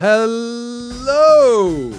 Hello,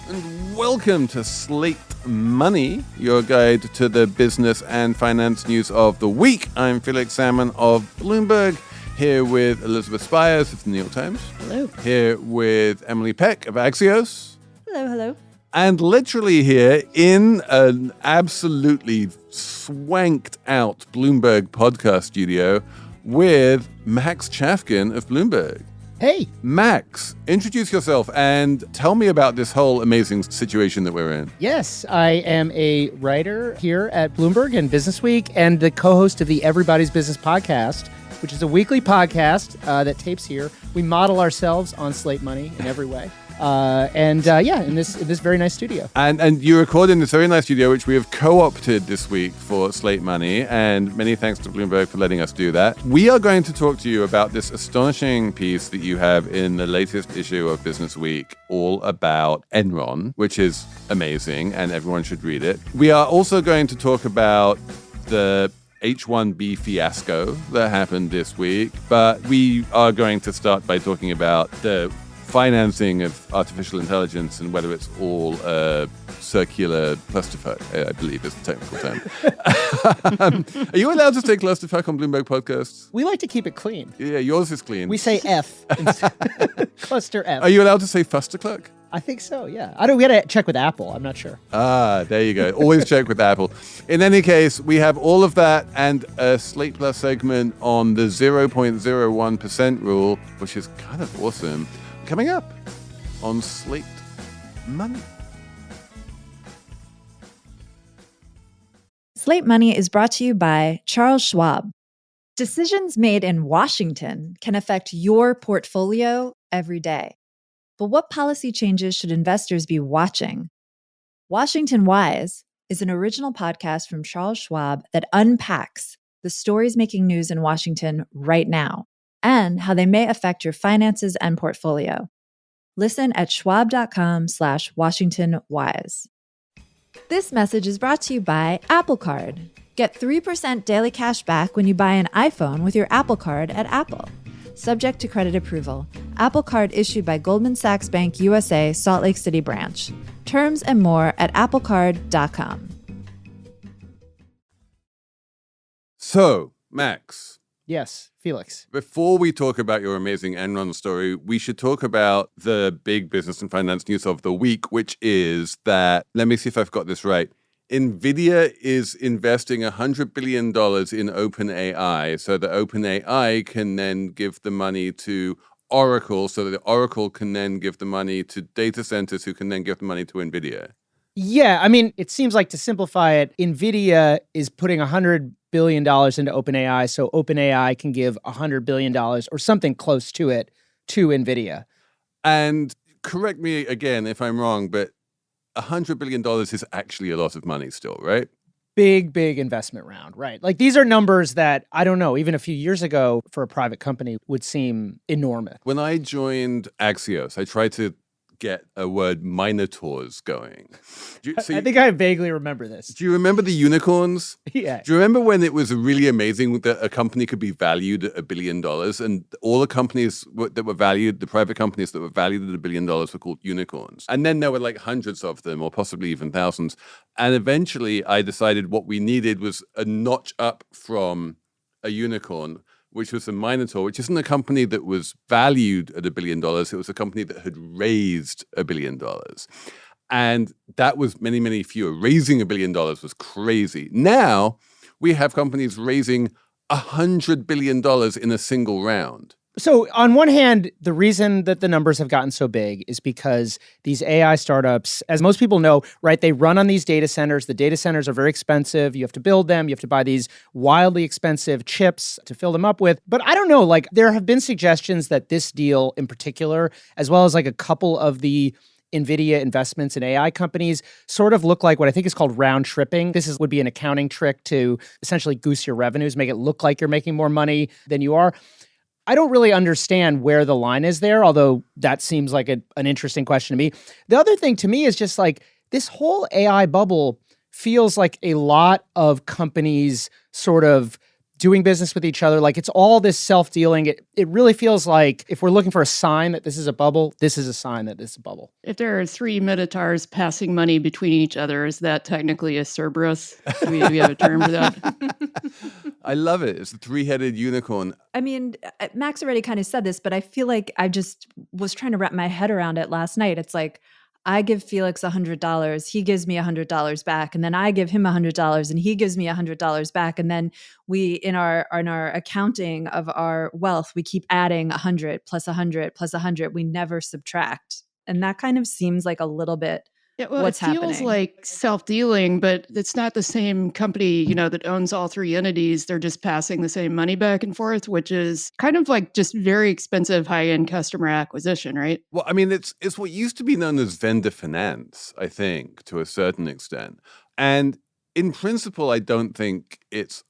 and welcome to Slate Money, your guide to the business and finance news of the week. I'm Felix Salmon of Bloomberg, here with Elizabeth Spires of the New York Times. Hello. Here with Emily Peck of Axios. Hello. And literally here in an absolutely swanked out Bloomberg podcast studio with Max Chafkin of Bloomberg. Hey. Max, introduce yourself and tell me about this whole amazing situation that we're in. Yes, I am a writer here at Bloomberg and Business Week and the co-host of the Everybody's Business podcast, which is a weekly podcast that tapes here. We model ourselves on Slate Money in every way. In this very nice studio. And you record in this very nice studio, which we have co-opted this week for Slate Money, and many thanks to Bloomberg for letting us do that. We are going to talk to you about this astonishing piece that you have in the latest issue of Business Week, all about Enron, which is amazing, and everyone should read it. We are also going to talk about the H-1B fiasco that happened this week, but we are going to start by talking about the financing of artificial intelligence and whether it's all circular clusterfuck, I believe is the technical term. Are you allowed to say clusterfuck on Bloomberg podcasts? We like to keep it clean. Yeah, yours is clean. We say F. Cluster F. Are you allowed to say fustercluck? I think so, yeah. We got to check with Apple. I'm not sure. Ah, there you go. Always check with Apple. In any case, we have all of that and a Slate Plus segment on the 0.01% rule, which is kind of awesome, coming up on Slate Money. Slate Money is brought to you by Charles Schwab. Decisions made in Washington can affect your portfolio every day. But what policy changes should investors be watching? Washington Wise is an original podcast from Charles Schwab that unpacks the stories making news in Washington right now and how they may affect your finances and portfolio. Listen at schwab.com/WashingtonWise. This message is brought to you by Apple Card. Get 3% daily cash back when you buy an iPhone with your Apple Card at Apple. Subject to credit approval. Apple Card issued by Goldman Sachs Bank USA, Salt Lake City branch. Terms and more at applecard.com. So, Max. Yes, Felix. Before we talk about your amazing Enron story, we should talk about the big business and finance news of the week, which is that, let me see if I've got this right. NVIDIA is investing $100 billion in OpenAI so that OpenAI can then give the money to Oracle so that Oracle can then give the money to data centers who can then give the money to NVIDIA. Yeah, I mean, it seems like to simplify it, NVIDIA is putting $100 billion into OpenAI so OpenAI can give $100 billion or something close to it to NVIDIA. And correct me again if I'm wrong, but $100 billion is actually a lot of money still, right? Big investment round, right? Like these are numbers that, I don't know, even a few years ago for a private company would seem enormous. When I joined Axios, I tried to get a word minotaurs going. I think I vaguely remember this. Do you remember the unicorns? Yeah. Do you remember when it was really amazing that a company could be valued at $1 billion and all the companies that were valued, the private companies that were valued at $1 billion were called unicorns? And then there were like hundreds of them or possibly even thousands. And eventually I decided what we needed was a notch up from a unicorn, which was a Minotaur, which isn't a company that was valued at $1 billion. It was a company that had raised $1 billion. And that was many, many fewer. Raising $1 billion was crazy. Now we have companies raising $100 billion in a single round. So on one hand, the reason that the numbers have gotten so big is because these AI startups, as most people know, right, they run on these data centers. The data centers are very expensive. You have to build them. You have to buy these wildly expensive chips to fill them up with. But I don't know, like there have been suggestions that this deal in particular, as well as like a couple of the NVIDIA investments in AI companies sort of look like what I think is called round tripping. Would be an accounting trick to essentially goose your revenues, make it look like you're making more money than you are. I don't really understand where the line is there, although that seems like an interesting question to me. The other thing to me is just like this whole AI bubble feels like a lot of companies sort of doing business with each other. Like it's all this self-dealing. It really feels like if we're looking for a sign that this is a bubble, this is a sign that this is a bubble. If there are three minotaurs passing money between each other, is that technically a Cerberus? Do we have a term for that? I love it. It's a three-headed unicorn. I mean, Max already kind of said this, but I feel like I just was trying to wrap my head around it last night. It's like, I give Felix $100, he gives me $100 back, and then I give him $100 and he gives me $100 back. And then we, in our accounting of our wealth, we keep adding 100 plus 100 plus 100. We never subtract. And that kind of seems like a little bit what's happening. It feels like self-dealing, but it's not the same company, that owns all three entities. They're just passing the same money back and forth, which is kind of like just very expensive high-end customer acquisition, right? Well, I mean, it's what used to be known as vendor finance, I think, to a certain extent. And in principle, I don't think it's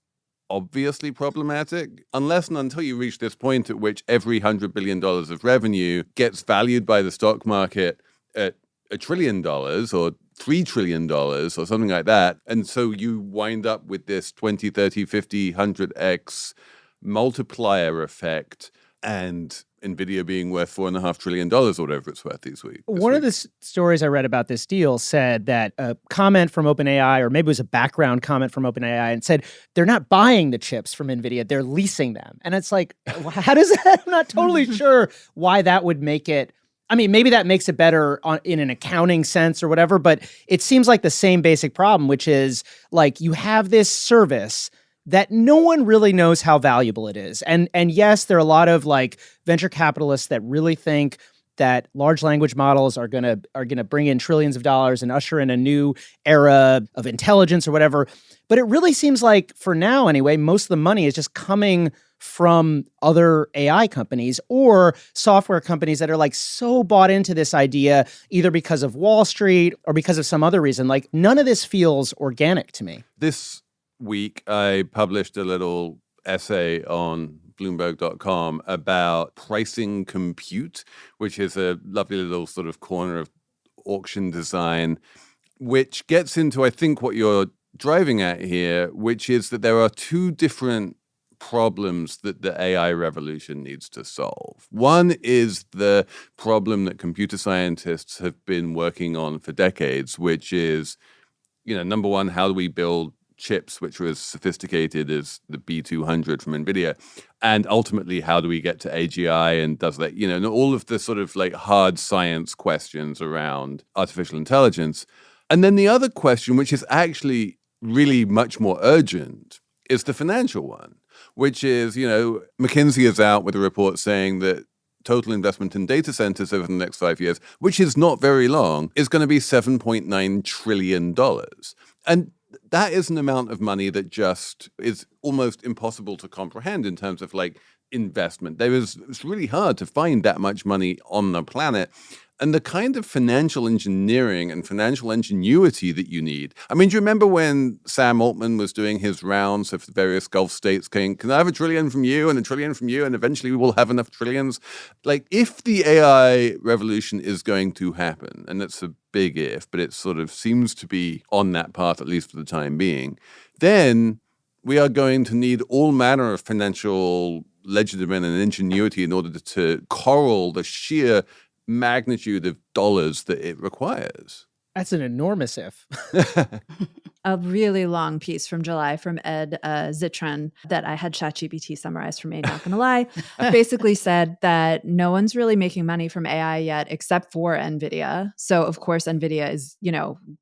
obviously problematic unless and until you reach this point at which every $100 billion of revenue gets valued by the stock market at $1 trillion or $3 trillion or something like that. And so you wind up with this 20, 30, 50, 100x multiplier effect and NVIDIA being worth $4.5 trillion or whatever it's worth this week. One of the stories I read about this deal said that a comment from OpenAI, or maybe it was a background comment from OpenAI, and said they're not buying the chips from NVIDIA, they're leasing them. And it's like, how does that? I'm not totally sure why that would make it. I mean, maybe that makes it better in an accounting sense or whatever, but it seems like the same basic problem, which is like you have this service that no one really knows how valuable it is. And yes, there are a lot of like venture capitalists that really think that large language models are gonna bring in trillions of dollars and usher in a new era of intelligence or whatever. But it really seems like, for now anyway, most of the money is just coming from other AI companies or software companies that are like so bought into this idea, either because of Wall Street or because of some other reason. Like none of this feels organic to me. This week, I published a little essay on Bloomberg.com about pricing compute, which is a lovely little sort of corner of auction design, which gets into, I think, what you're driving at here, which is that there are two different problems that the AI revolution needs to solve. One is the problem that computer scientists have been working on for decades, which is, number one, how do we build chips which are as sophisticated as the B200 from NVIDIA? And ultimately, how do we get to AGI? And does that, and all of the sort of like hard science questions around artificial intelligence. And then the other question, which is actually really much more urgent, is the financial one, which is, McKinsey is out with a report saying that total investment in data centers over the next 5 years, which is not very long, is going to be $7.9 trillion. And that is an amount of money that just is almost impossible to comprehend in terms of like investment. It's really hard to find that much money on the planet. And the kind of financial engineering and financial ingenuity that you need. I mean, do you remember when Sam Altman was doing his rounds of the various Gulf states saying, can I have $1 trillion from you and $1 trillion from you? And eventually we will have enough trillions. Like, if the AI revolution is going to happen, and it's a big if, but it sort of seems to be on that path, at least for the time being, then we are going to need all manner of financial legerdemain and ingenuity in order to corral the sheer magnitude of dollars that it requires. That's an enormous if. A really long piece from July from Ed Zitron that I had ChatGPT summarize for me, not going to lie, basically said that no one's really making money from AI yet except for NVIDIA. So, of course, NVIDIA is,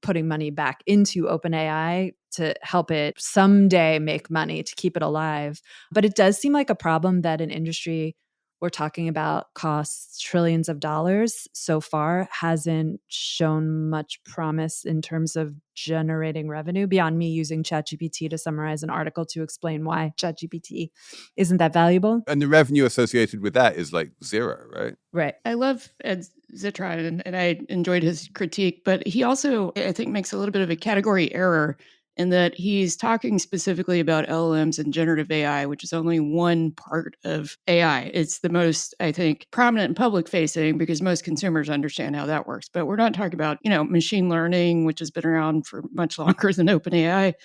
putting money back into OpenAI to help it someday make money to keep it alive. But it does seem like a problem that an industry we're talking about costs trillions of dollars so far hasn't shown much promise in terms of generating revenue beyond me using ChatGPT to summarize an article to explain why ChatGPT isn't that valuable. And the revenue associated with that is like zero, right? Right. I love Ed Zitron and I enjoyed his critique, but he also, I think, makes a little bit of a category error in that he's talking specifically about LLMs and generative AI, which is only one part of AI. It's the most, I think, prominent and public facing because most consumers understand how that works. But we're not talking about, machine learning, which has been around for much longer than OpenAI.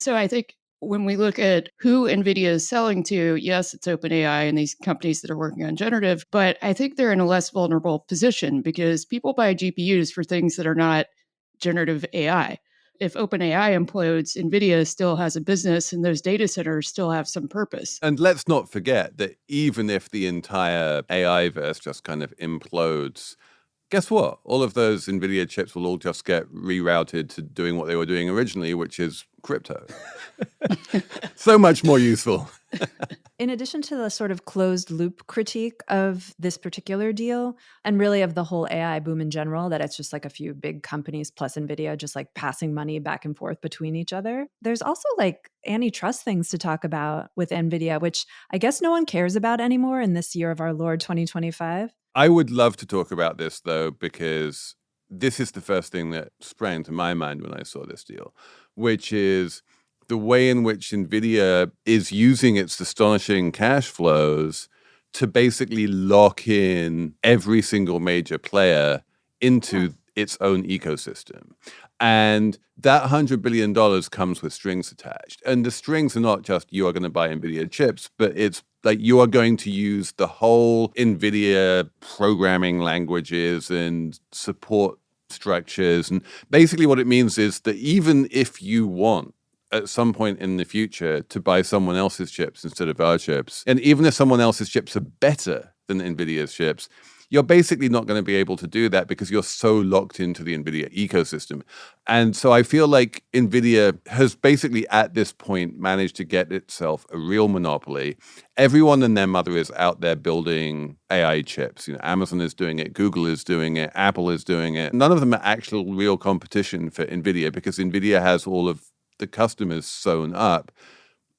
So I think when we look at who NVIDIA is selling to, yes, it's OpenAI and these companies that are working on generative, but I think they're in a less vulnerable position because people buy GPUs for things that are not generative AI. If OpenAI implodes, NVIDIA still has a business and those data centers still have some purpose. And let's not forget that even if the entire AI verse just kind of implodes, guess what? All of those NVIDIA chips will all just get rerouted to doing what they were doing originally, which is crypto. So much more useful. In addition to the sort of closed loop critique of this particular deal, and really of the whole AI boom in general, that it's just like a few big companies plus NVIDIA just like passing money back and forth between each other, there's also like antitrust things to talk about with NVIDIA, which I guess no one cares about anymore in this year of our Lord 2025. I would love to talk about this, though, because this is the first thing that sprang to my mind when I saw this deal, which is the way in which NVIDIA is using its astonishing cash flows to basically lock in every single major player into its own ecosystem. And that $100 billion comes with strings attached. And the strings are not just you are going to buy NVIDIA chips, but it's like you are going to use the whole NVIDIA programming languages and support structures. And basically what it means is that even if you want at some point in the future to buy someone else's chips instead of our chips, and even if someone else's chips are better than NVIDIA's chips, you're basically not going to be able to do that because you're so locked into the NVIDIA ecosystem. And so I feel like NVIDIA has basically at this point managed to get itself a real monopoly. Everyone and their mother is out there building AI chips. You know, Amazon is doing it, Google is doing it, Apple is doing it. None of them are actual real competition for NVIDIA because NVIDIA has all of the customers sewn up.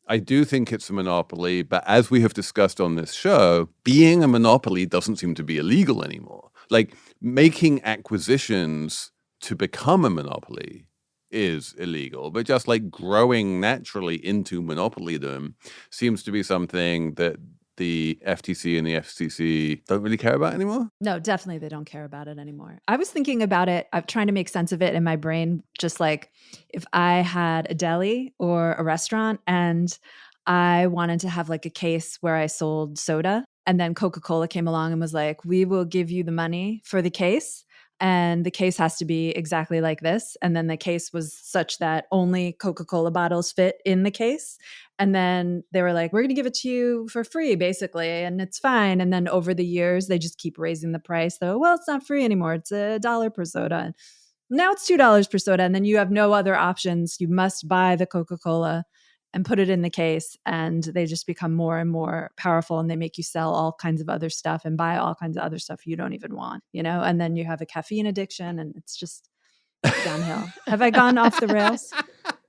I do think it's a monopoly, but as we have discussed on this show, being a monopoly doesn't seem to be illegal anymore. Like making acquisitions to become a monopoly is illegal, but just like growing naturally into monopolydom seems to be something that the FTC and the FCC don't really care about anymore? No, definitely they don't care about it anymore. I was thinking about it. I'm trying to make sense of it in my brain. Just like if I had a deli or a restaurant and I wanted to have like a case where I sold soda, and then Coca-Cola came along and was like, we will give you the money for the case. And the case has to be exactly like this. And then the case was such that only Coca-Cola bottles fit in the case. And then they were like, we're going to give it to you for free, basically, and it's fine. And then over the years, they just keep raising the price. So, well, it's not free anymore. It's $1 per soda. Now it's $2 per soda. And then you have no other options. You must buy the Coca-Cola and put it in the case. And they just become more and more powerful. And they make you sell all kinds of other stuff and buy all kinds of other stuff you don't even want, you know? And then you have a caffeine addiction and it's just downhill. Have I gone off the rails?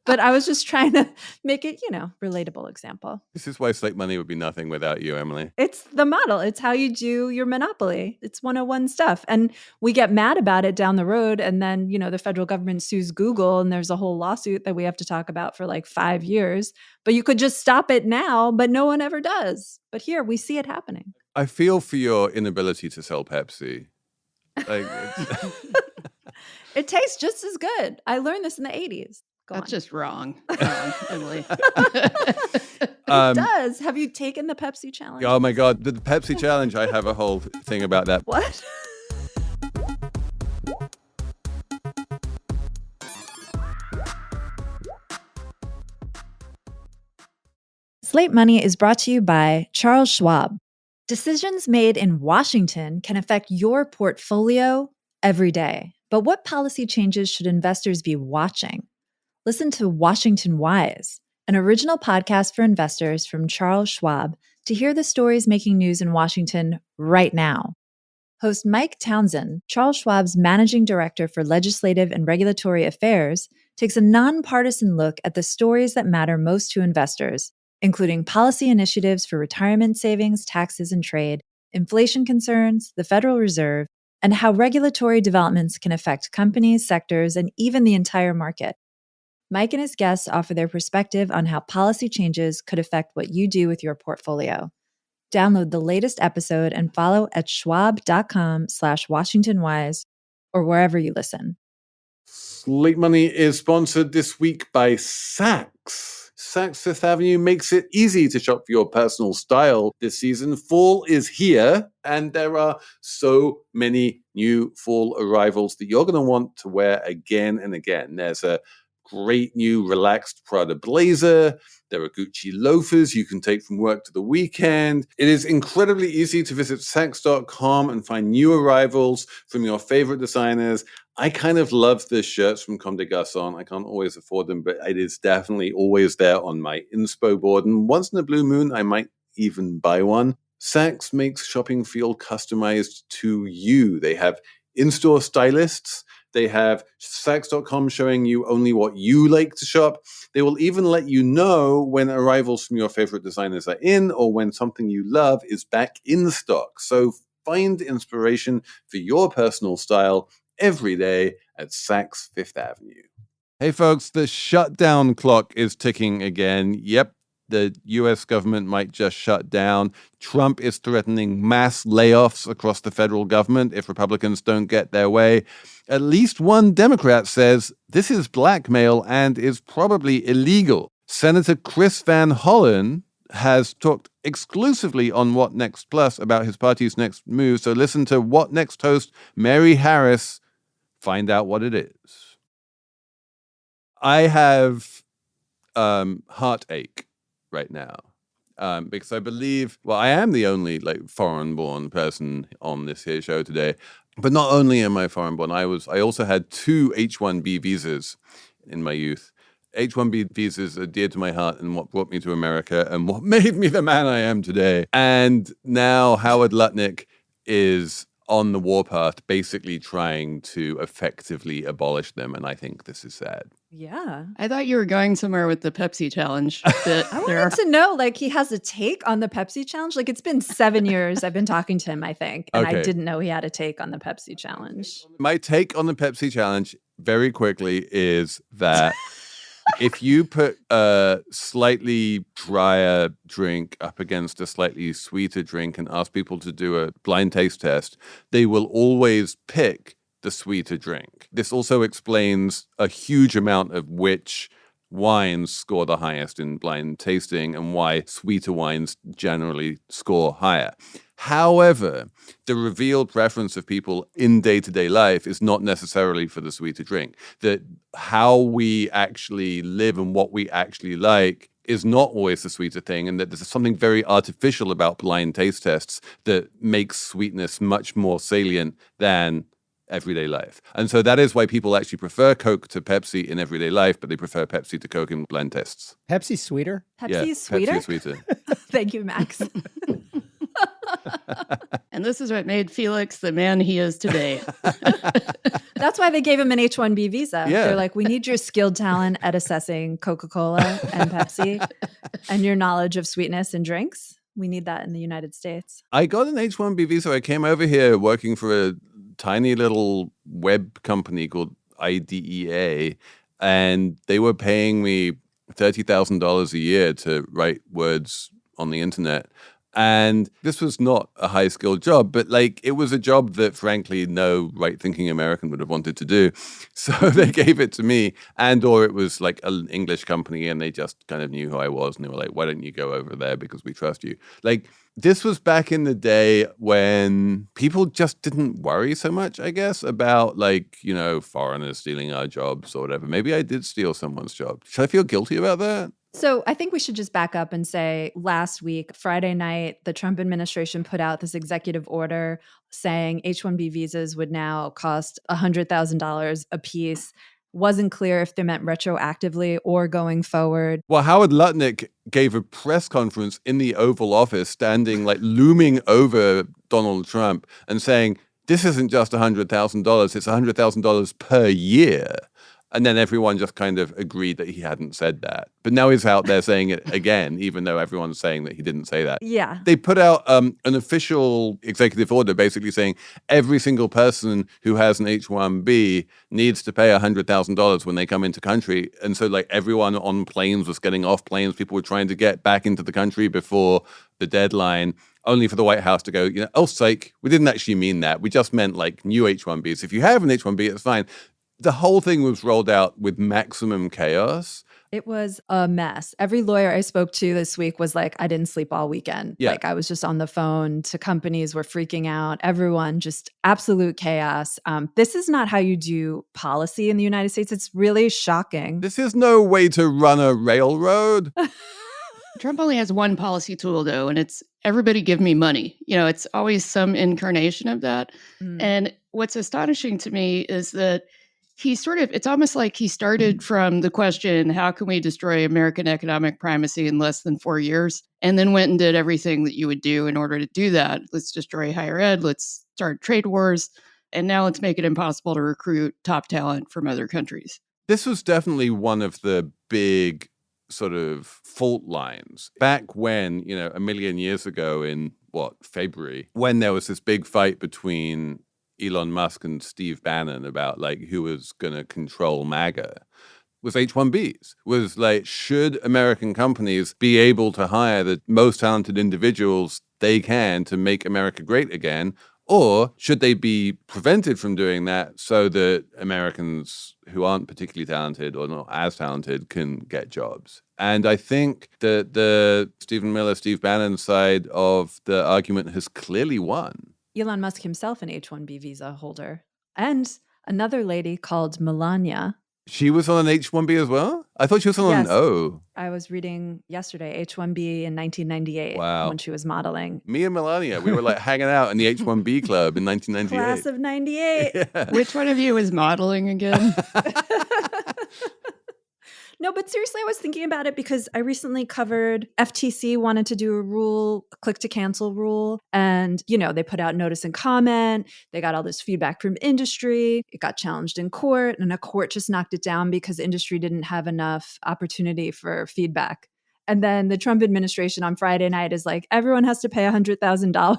But I was just trying to make it, you know, relatable example. This is why Slate Money would be nothing without you, Emily. It's the model. It's how you do your monopoly. It's 101 stuff. And we get mad about it down the road. And then, you know, the federal government sues Google and there's a whole lawsuit that we have to talk about for like 5 years. But you could just stop it now, but no one ever does. But here we see it happening. I feel for your inability to sell Pepsi. Like, It tastes just as good. I learned this in the 80s. That's just wrong, Emily. It does. Have you taken the Pepsi challenge? Oh my God, the Pepsi challenge, I have a whole thing about that. What? Slate Money is brought to you by Charles Schwab. Decisions made in Washington can affect your portfolio every day. But what policy changes should investors be watching? Listen to Washington Wise, an original podcast for investors from Charles Schwab, to hear the stories making news in Washington right now. Host Mike Townsend, Charles Schwab's managing director for legislative and regulatory affairs, takes a nonpartisan look at the stories that matter most to investors, including policy initiatives for retirement savings, taxes, and trade, inflation concerns, the Federal Reserve, and how regulatory developments can affect companies, sectors, and even the entire market. Mike and his guests offer their perspective on how policy changes could affect what you do with your portfolio. Download the latest episode and follow at schwab.com/WashingtonWise or wherever you listen. Slate Money is sponsored this week by Saks. Saks Fifth Avenue makes it easy to shop for your personal style this season. Fall is here, and there are so many new fall arrivals that you're going to want to wear again and again. There's a great new relaxed Prada blazer. There are Gucci loafers you can take from work to the weekend. It is incredibly easy to visit Saks.com and find new arrivals from your favorite designers. I kind of love the shirts from Comme des Garçons. I can't always afford them, but it is definitely always there on my inspo board. And once in a blue moon, I might even buy one. Saks makes shopping feel customized to you. They have in-store stylists. They have Saks.com showing you only what you like to shop. They will even let you know when arrivals from your favorite designers are in or when something you love is back in stock. So find inspiration for your personal style every day at Saks Fifth Avenue. Hey folks, the shutdown clock is ticking again. Yep, the US government might just shut down. Trump is threatening mass layoffs across the federal government if Republicans don't get their way. At least one Democrat says this is blackmail and is probably illegal. Senator Chris Van Hollen has talked exclusively on What Next Plus about his party's next move. So listen to What Next host Mary Harris find out what it is. I have heartache right now because I believe, well, I am the only foreign-born person on this here show today. But not only am I foreign-born, I also had 2 H-1B visas in my youth. H-1B visas are dear to my heart and what brought me to America and what made me the man I am today. And now Howard Lutnick is on the warpath, basically trying to effectively abolish them. And I think this is sad. Yeah. I thought you were going somewhere with the Pepsi challenge. I wanted to know, he has a take on the Pepsi challenge. It's been 7 years I've been talking to him, I think. And I didn't know he had a take on the Pepsi challenge. My take on the Pepsi challenge, very quickly, is that if you put a slightly drier drink up against a slightly sweeter drink and ask people to do a blind taste test, they will always pick the sweeter drink. This also explains a huge amount of which wines score the highest in blind tasting and why sweeter wines generally score higher. However, the revealed preference of people in day-to-day life is not necessarily for the sweeter drink. That how we actually live and what we actually like is not always the sweeter thing, and that there's something very artificial about blind taste tests that makes sweetness much more salient than everyday life. And so that is why people actually prefer Coke to Pepsi in everyday life, but they prefer Pepsi to Coke in blind tests. Pepsi's sweeter? Pepsi's sweeter? Pepsi is sweeter. Thank you, Max. And this is what made Felix the man he is today. That's why they gave him an H-1B visa. Yeah. They're like, we need your skilled talent at assessing Coca-Cola and Pepsi and your knowledge of sweetness and drinks. We need that in the United States. I got an H-1B visa. I came over here working for a tiny little web company called IDEA, and they were paying me $30,000 a year to write words on the internet. And this was not a high-skilled job, but it was a job that, frankly, no right-thinking American would have wanted to do. So they gave it to me, or it was an English company, and they just kind of knew who I was, and they were like, "Why don't you go over there because we trust you?" This was back in the day when people just didn't worry so much, I guess, about foreigners stealing our jobs or whatever. Maybe I did steal someone's job. Should I feel guilty about that? So I think we should just back up and say last week, Friday night, the Trump administration put out this executive order saying H-1B visas would now cost $100,000 a piece. Wasn't clear if they meant retroactively or going forward. Well, Howard Lutnick gave a press conference in the Oval Office, standing looming over Donald Trump and saying, this isn't just $100,000, it's $100,000 per year. And then everyone just kind of agreed that he hadn't said that. But now he's out there saying it again, even though everyone's saying that he didn't say that. Yeah. They put out an official executive order basically saying every single person who has an H-1B needs to pay $100,000 when they come into country. And so everyone on planes was getting off planes. People were trying to get back into the country before the deadline, only for the White House to go, oh, sake, we didn't actually mean that. We just meant new H-1Bs. If you have an H-1B, it's fine. The whole thing was rolled out with maximum chaos. It was a mess. Every lawyer I spoke to this week was like, I didn't sleep all weekend. Yeah. Like I was just on the phone to companies, were freaking out. Everyone, just absolute chaos. This is not how you do policy in the United States. It's really shocking. This is no way to run a railroad. Trump only has one policy tool, though, and it's everybody give me money. It's always some incarnation of that. And what's astonishing to me is that it's almost like he started from the question, how can we destroy American economic primacy in less than 4 years? And then went and did everything that you would do in order to do that. Let's destroy higher ed. Let's start trade wars. And now let's make it impossible to recruit top talent from other countries. This was definitely one of the big sort of fault lines back when, a million years ago in February, when there was this big fight between Elon Musk and Steve Bannon about like who was going to control MAGA, was H-1Bs. Was like, should American companies be able to hire the most talented individuals they can to make America great again? Or should they be prevented from doing that so that Americans who aren't particularly talented or not as talented can get jobs? And I think that the Stephen Miller, Steve Bannon side of the argument has clearly won. Elon Musk himself an H-1B visa holder. And another lady called Melania. She was on an H-1B as well? I thought she was on an O. I was reading yesterday, H-1B in 1998 when she was modeling. Me and Melania, we were like hanging out in the H-1B club in 1998. Class of 98. Yeah. Which one of you is modeling again? No, but seriously, I was thinking about it because I recently covered FTC wanted to do a rule, a click to cancel rule. And, they put out notice and comment. They got all this feedback from industry. It got challenged in court and a court just knocked it down because industry didn't have enough opportunity for feedback. And then the Trump administration on Friday night is like, everyone has to pay $100,000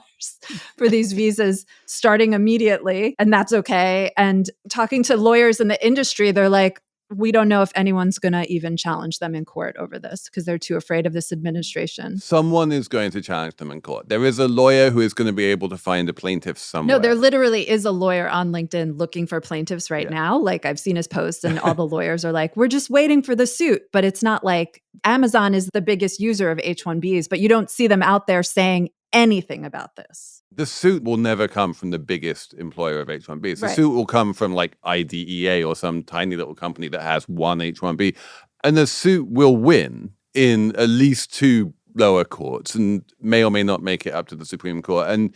for these visas starting immediately. And that's okay. And talking to lawyers in the industry, they're like, we don't know if anyone's going to even challenge them in court over this because they're too afraid of this administration. Someone is going to challenge them in court. There is a lawyer who is going to be able to find a plaintiff somewhere. No, there literally is a lawyer on LinkedIn looking for plaintiffs right now. Like I've seen his posts and all the lawyers are like, we're just waiting for the suit. But it's not like Amazon is the biggest user of H-1Bs, but you don't see them out there saying anything about this. The suit will never come from the biggest employer of H-1Bs. The suit will come from like IDEA or some tiny little company that has one H-1B. And the suit will win in at least two lower courts and may or may not make it up to the Supreme Court. And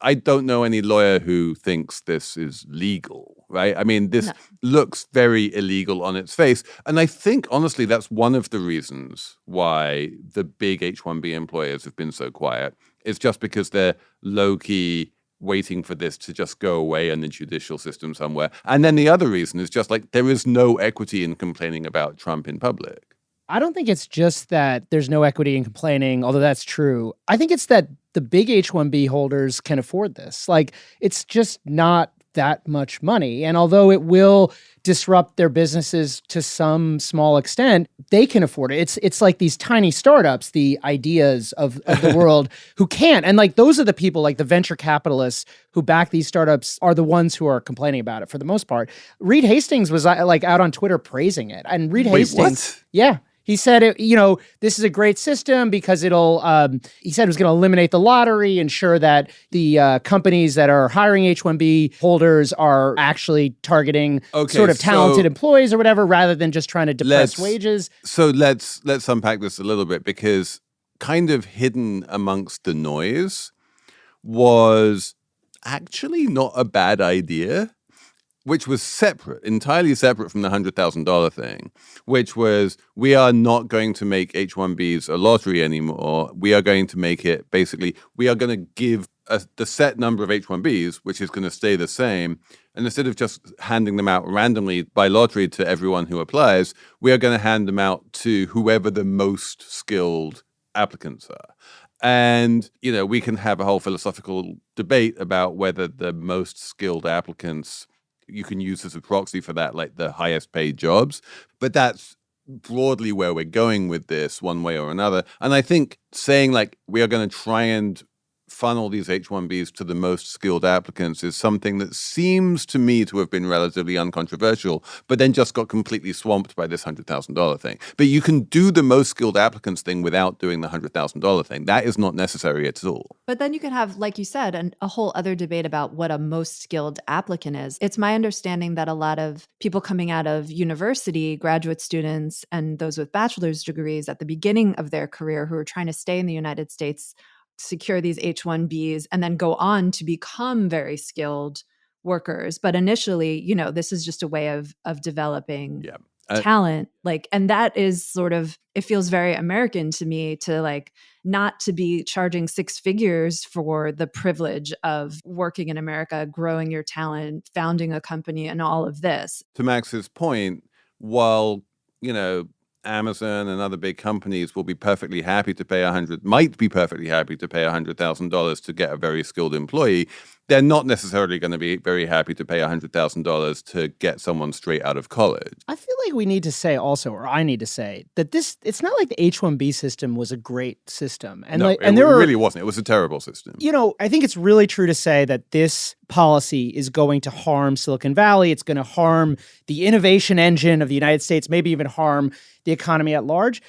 I don't know any lawyer who thinks this is legal, right? I mean, this looks very illegal on its face. And I think, honestly, that's one of the reasons why the big H-1B employers have been so quiet. It's just because they're low-key waiting for this to just go away in the judicial system somewhere. And then the other reason is just like there is no equity in complaining about Trump in public. I don't think it's just that there's no equity in complaining, although that's true. I think it's that the big H-1B holders can afford this. Like, it's just not that much money. And although it will disrupt their businesses to some small extent, they can afford it. It's like these tiny startups, the ideas of the world who can't. And like those are the people, like the venture capitalists who back these startups are the ones who are complaining about it for the most part. Reed Hastings was like out on Twitter praising it. And Reed Hastings, what? Yeah. He said, this is a great system because he said it was going to eliminate the lottery, ensure that the companies that are hiring H-1B holders are actually targeting sort of talented employees or whatever, rather than just trying to depress wages. So let's unpack this a little bit, because kind of hidden amongst the noise was actually not a bad idea, which was entirely separate from the $100,000 thing, which was, we are not going to make H-1Bs a lottery anymore. We are going to make it, basically, we are going to give the set number of H-1Bs, which is going to stay the same. And instead of just handing them out randomly by lottery to everyone who applies, we are going to hand them out to whoever the most skilled applicants are. And, we can have a whole philosophical debate about whether the most skilled applicants you can use as a proxy for that, like the highest paid jobs. But that's broadly where we're going with this one way or another. And I think saying like, we are going to try and funnel these H-1Bs to the most skilled applicants is something that seems to me to have been relatively uncontroversial, but then just got completely swamped by this $100,000 thing. But you can do the most skilled applicants thing without doing the $100,000 thing. That is not necessary at all. But then you can have, like you said, a whole other debate about what a most skilled applicant is. It's my understanding that a lot of people coming out of university, graduate students, and those with bachelor's degrees at the beginning of their career who are trying to stay in the United States, secure these H-1Bs, and then go on to become very skilled workers. But initially, this is just a way of developing talent. And that is sort of, it feels very American to me to not to be charging six figures for the privilege of working in America, growing your talent, founding a company, and all of this. To Max's point, while, Amazon and other big companies will be perfectly happy to pay might be perfectly happy to pay $100,000 to get a very skilled employee, they're not necessarily going to be very happy to pay $100,000 to get someone straight out of college. I feel like we need to say also, or I need to say, that it's not like the H-1B system was a great system. And it really wasn't. It was a terrible system. I think it's really true to say that this policy is going to harm Silicon Valley. It's going to harm the innovation engine of the United States, maybe even harm the economy at large.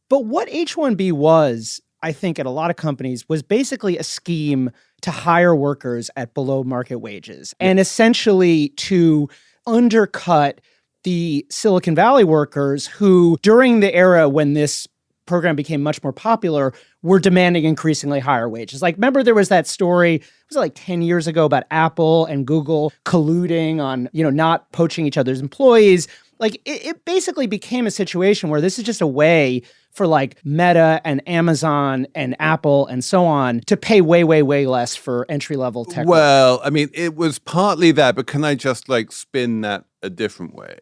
But what H-1B was, I think, at a lot of companies was basically a scheme to hire workers at below market wages and essentially to undercut the Silicon Valley workers who, during the era when this program became much more popular, were demanding increasingly higher wages. Remember there was that story, was it 10 years ago, about Apple and Google colluding on, not poaching each other's employees? It basically became a situation where this is just a way for Meta and Amazon and Apple and so on to pay way, way, way less for entry-level tech. Well, it was partly that, but can I just spin that a different way?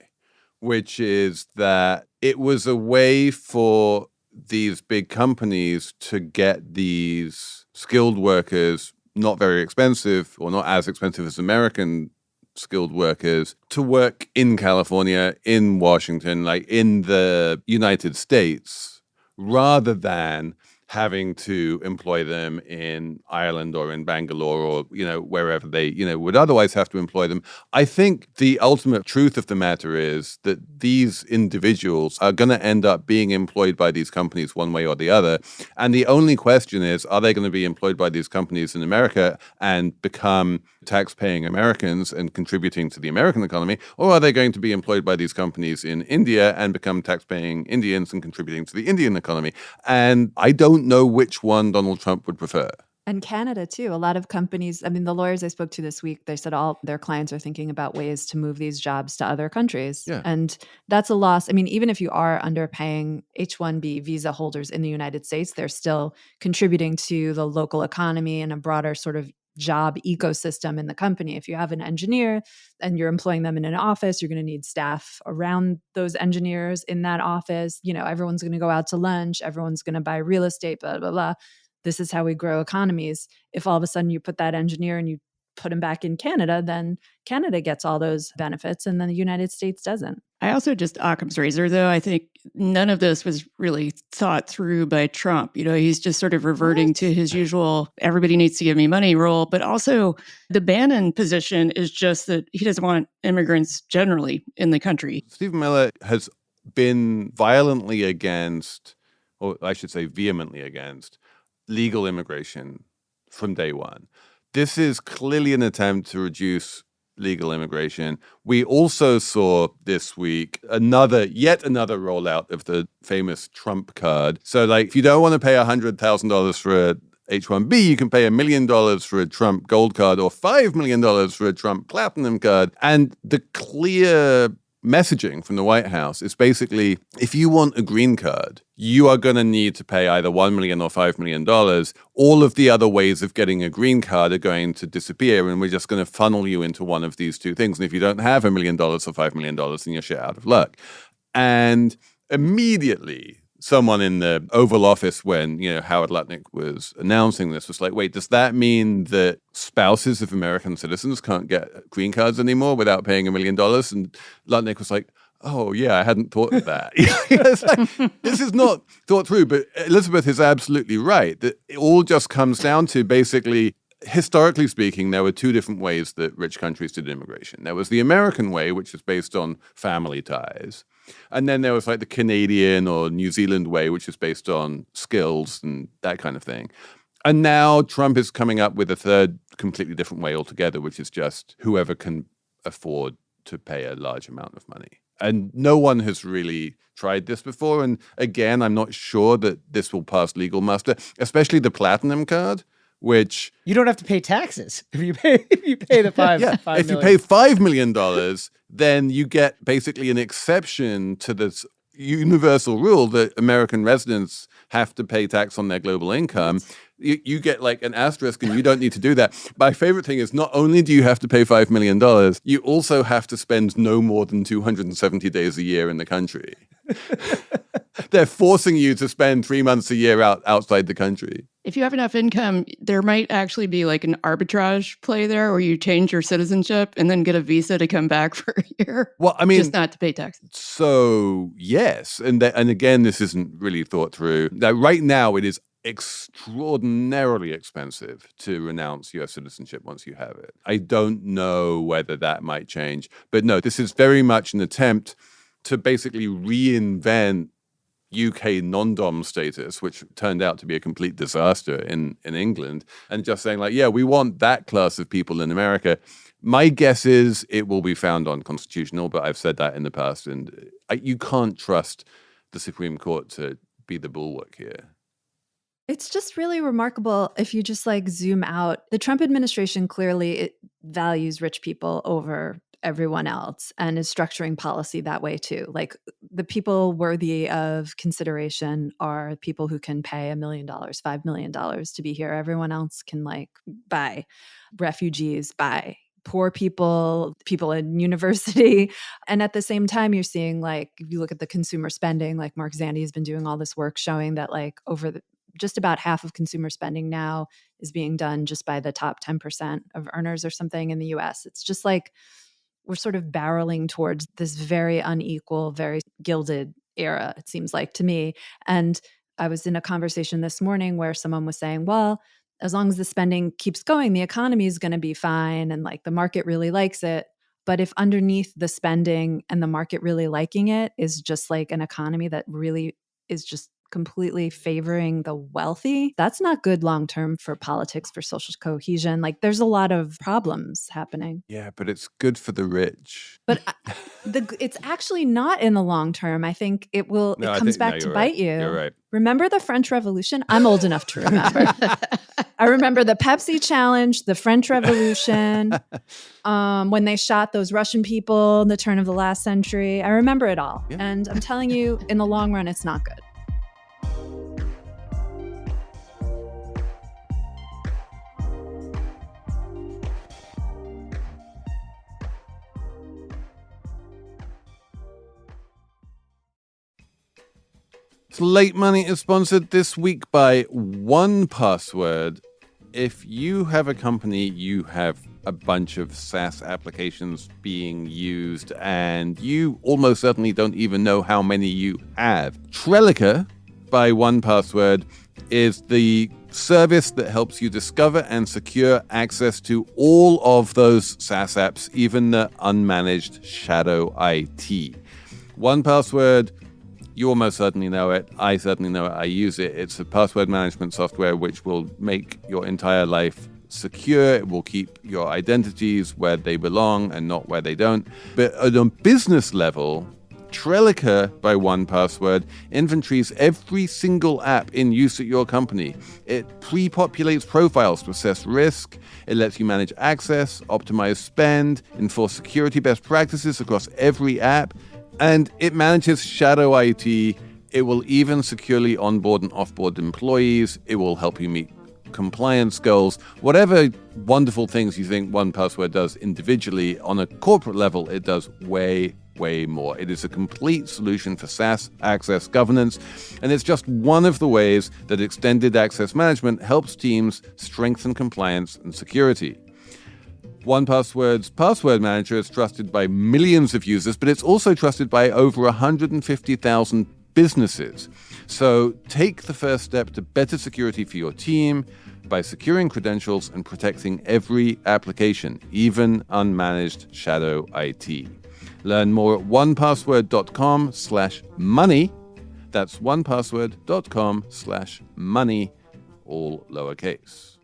Which is that it was a way for these big companies to get these skilled workers, not very expensive or not as expensive as American skilled workers, to work in California, in Washington, in the United States, rather than having to employ them in Ireland or in Bangalore or, wherever they, would otherwise have to employ them. I think the ultimate truth of the matter is that these individuals are going to end up being employed by these companies one way or the other. And the only question is, are they going to be employed by these companies in America and become tax-paying Americans and contributing to the American economy, or are they going to be employed by these companies in India and become tax-paying Indians and contributing to the Indian economy? And I don't know which one Donald Trump would prefer. And Canada, too. A lot of companies, the lawyers I spoke to this week, they said all their clients are thinking about ways to move these jobs to other countries. Yeah. And that's a loss. Even if you are underpaying H-1B visa holders in the United States, they're still contributing to the local economy and a broader sort of job ecosystem in the company. If you have an engineer and you're employing them in an office, you're going to need staff around those engineers in that office. Everyone's going to go out to lunch. Everyone's going to buy real estate, blah, blah, blah. This is how we grow economies. If all of a sudden you put that engineer and you put him back in Canada, then Canada gets all those benefits and then the United States doesn't. I also just Occam's razor, though. I think none of this was really thought through by Trump. He's just sort of reverting to his usual everybody needs to give me money role. But also the Bannon position is just that he doesn't want immigrants generally in the country. Stephen Miller has been violently against, or I should say vehemently against, legal immigration from day one. This is clearly an attempt to reduce legal immigration. We also saw this week yet another rollout of the famous Trump card. So if you don't want to pay $100,000 for a H-1B, you can pay $1 million for a Trump gold card or $5 million for a Trump platinum card. And the clear messaging from the White House is basically, if you want a green card, you are going to need to pay either $1 million or $5 million. All of the other ways of getting a green card are going to disappear, and we're just going to funnel you into one of these two things. And if you don't have $1 million or $5 million, then you're shit out of luck. And immediately, someone in the Oval Office, when Howard Lutnick was announcing this, was like, wait, does that mean that spouses of American citizens can't get green cards anymore without paying $1 million? And Lutnick was like, oh, yeah, I hadn't thought of that. It's like, this is not thought through, but Elizabeth is absolutely right. That it all just comes down to basically, historically speaking, there were two different ways that rich countries did immigration. There was the American way, which is based on family ties. And then there was like the Canadian or New Zealand way, which is based on skills and that kind of thing. And now Trump is coming up with a third completely different way altogether, which is just whoever can afford to pay a large amount of money. And no one has really tried this before. And again, I'm not sure that this will pass legal muster, especially the platinum card, which you don't have to pay taxes if you pay the $5 if million. you pay $5 million, then you get basically an exception to this universal rule that American residents have to pay tax on their global income. You get like an asterisk and you don't need to do that. My favorite thing is not only do you have to pay $5 million, you also have to spend no more than 270 days a year in the country. They're forcing you to spend 3 months a year outside the country. If you have enough income, there might actually be like an arbitrage play there where you change your citizenship and then get a visa to come back for a year. Well, I mean, just not to pay taxes. So, yes. And again, this isn't really thought through. Now, right now, it is extraordinarily expensive to renounce US citizenship once you have it. I don't know whether that might change. But no, this is very much an attempt to basically reinvent UK non-dom status, which turned out to be a complete disaster in England, and just saying like, yeah, we want that class of people in America. My guess is it will be found unconstitutional, but I've said that in the past, and you can't trust the Supreme Court to be the bulwark here. It's just really remarkable if you just like zoom out. The Trump administration clearly values rich people over everyone else and is structuring policy that way too. Like the people worthy of consideration are people who can pay $1 million, $5 million to be here. Everyone else can like buy. Refugees buy. Poor people, people in university. And at the same time, you're seeing like, if you look at the consumer spending, like Mark Zandi has been doing all this work showing that like just about half of consumer spending now is being done just by the top 10% of earners or something in the US. It's just like, we're sort of barreling towards this very unequal, very gilded era, it seems like to me. And I was in a conversation this morning where someone was saying, well, as long as the spending keeps going, the economy is going to be fine. And like the market really likes it. But if underneath the spending and the market really liking it is just like an economy that really is just completely favoring the wealthy, that's not good long-term for politics, for social cohesion. Like there's a lot of problems happening. Yeah, but it's good for the rich. But it's actually not in the long term. I think it will, it comes back to bite you. You're right. Remember the French Revolution? I'm old enough to remember. I remember the Pepsi challenge, the French Revolution, when they shot those Russian people in the turn of the last century. I remember it all. Yeah. And I'm telling you, in the long run, it's not good. Slate Money is sponsored this week by 1Password. If you have a company, you have a bunch of SaaS applications being used, and you almost certainly don't even know how many you have. Trellica by 1Password is the service that helps you discover and secure access to all of those SaaS apps, even the unmanaged shadow IT. 1Password, you almost certainly know it. I certainly know it. I use it. It's a password management software which will make your entire life secure. It will keep your identities where they belong and not where they don't. But at a business level, Trellica by 1Password inventories every single app in use at your company. It pre-populates profiles to assess risk. It lets you manage access, optimize spend, enforce security best practices across every app. And it manages shadow IT. It will even securely onboard and offboard employees. It will help you meet compliance goals. Whatever wonderful things you think 1Password does individually, on a corporate level, it does way more. It is a complete solution for SaaS access governance, and it's just one of the ways that extended access management helps teams strengthen compliance and security. 1Password's password manager is trusted by millions of users, but it's also trusted by over 150,000 businesses. So take the first step to better security for your team by securing credentials and protecting every application, even unmanaged shadow IT. Learn more at onepassword.com/money. That's onepassword.com/money, all lowercase.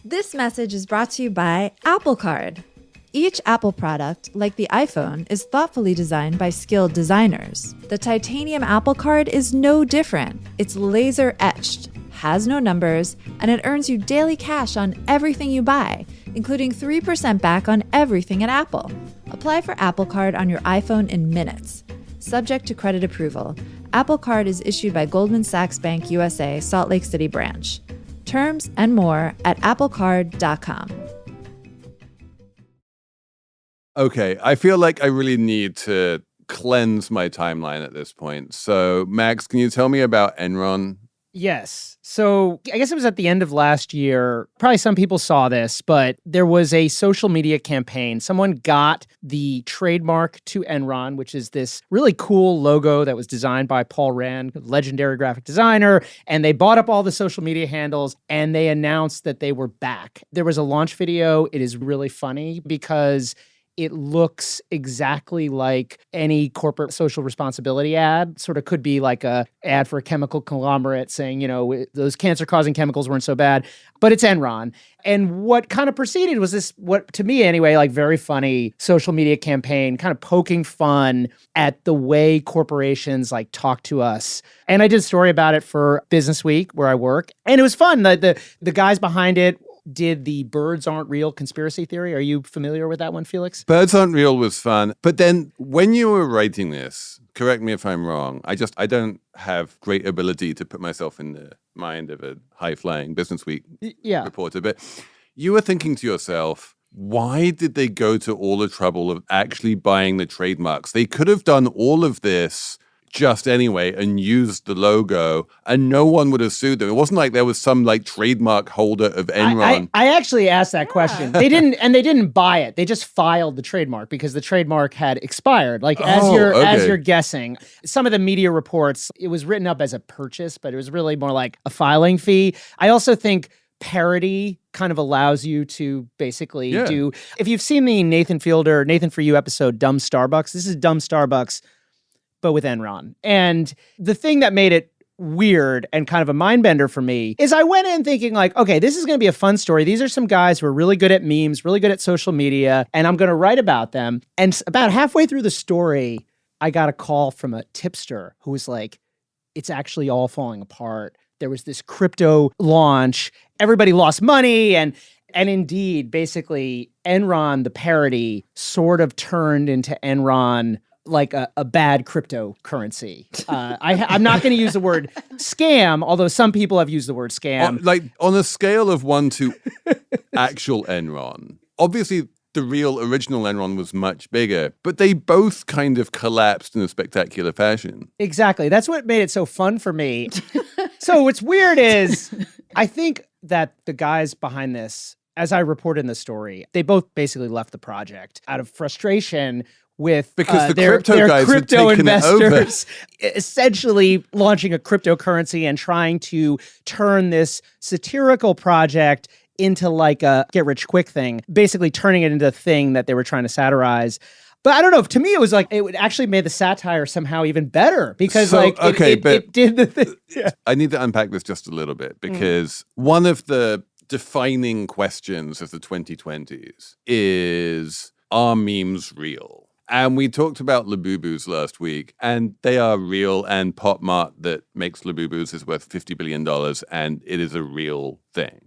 This message is brought to you by Apple Card. Each Apple product, like the iPhone, is thoughtfully designed by skilled designers. The titanium Apple Card is no different. It's laser etched, has no numbers, and it earns you daily cash on everything you buy, including 3% back on everything at Apple. Apply for Apple Card on your iPhone in minutes. Subject to credit approval. Apple Card is issued by Goldman Sachs Bank USA, Salt Lake City branch. Terms and more at applecard.com. Okay, I feel like I really need to cleanse my timeline at this point. So, Max, can you tell me about Enron? Yes. So I guess it was at the end of last year. Probably some people saw this, but there was a social media campaign. Someone got the trademark to Enron, which is this really cool logo that was designed by Paul Rand, legendary graphic designer. And they bought up all the social media handles and they announced that they were back. There was a launch video. It is really funny because it looks exactly like any corporate social responsibility ad. Sort of could be like a ad for a chemical conglomerate saying, you know, those cancer-causing chemicals weren't so bad, but it's Enron. And what kind of preceded was this, what to me anyway, like very funny social media campaign, kind of poking fun at the way corporations like talk to us. And I did a story about it for Business Week where I work, and it was fun. The guys behind it did the birds aren't real conspiracy theory. Are you familiar with that one, Felix? Birds Aren't Real was fun. But then when you were writing this, correct me if I'm wrong, I don't have great ability to put myself in the mind of a high-flying Business Week reporter. But you were thinking to yourself, why did they go to all the trouble of actually buying the trademarks? They could have done all of this just anyway and used the logo and no one would have sued them. It wasn't like there was some like trademark holder of Enron. I actually asked that question. They didn't buy it. They just filed the trademark because the trademark had expired. Like as you're guessing, some of the media reports, it was written up as a purchase, but it was really more like a filing fee. I also think parody kind of allows you to basically do, if you've seen the Nathan For You episode, Dumb Starbucks, this is Dumb Starbucks, but with Enron. And the thing that made it weird and kind of a mind bender for me is I went in thinking like, okay, this is going to be a fun story. These are some guys who are really good at memes, really good at social media, and I'm going to write about them. And about halfway through the story, I got a call from a tipster who was like, it's actually all falling apart. There was this crypto launch. Everybody lost money. And indeed, basically, Enron, the parody, sort of turned into Enron like a bad cryptocurrency. I'm not going to use the word scam, although some people have used the word scam. On a scale of 1 to actual Enron, obviously the real original Enron was much bigger, but they both kind of collapsed in a spectacular fashion. Exactly. That's what made it so fun for me. So what's weird is I think that the guys behind this, as I reported in the story, they both basically left the project out of frustration with because their crypto guys crypto had taken investors essentially launching a cryptocurrency and trying to turn this satirical project into like a get rich quick thing, basically turning it into a thing that they were trying to satirize. But I don't know. To me, it was like it actually made the satire somehow even better because it did the thing. Yeah. I need to unpack this just a little bit because one of the defining questions of the 2020s is, are memes real? And we talked about Labubu's last week, and they are real, and Pop Mart that makes Labubu's is worth $50 billion, and it is a real thing.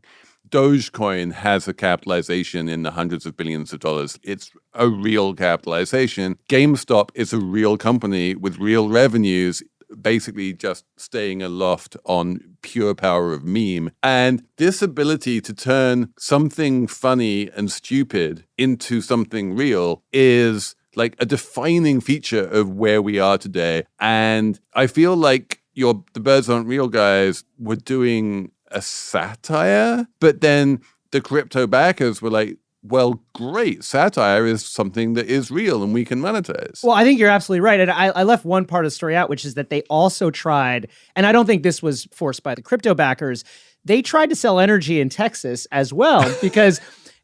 Dogecoin has a capitalization in the hundreds of billions of dollars. It's a real capitalization. GameStop is a real company with real revenues, basically just staying aloft on pure power of meme. And this ability to turn something funny and stupid into something real is like a defining feature of where we are today. And I feel like the Birds Aren't Real guys were doing a satire, but then the crypto backers were like, well, great. Satire is something that is real and we can monetize. Well, I think you're absolutely right. And I left one part of the story out, which is that they also tried, and I don't think this was forced by the crypto backers, they tried to sell energy in Texas as well, because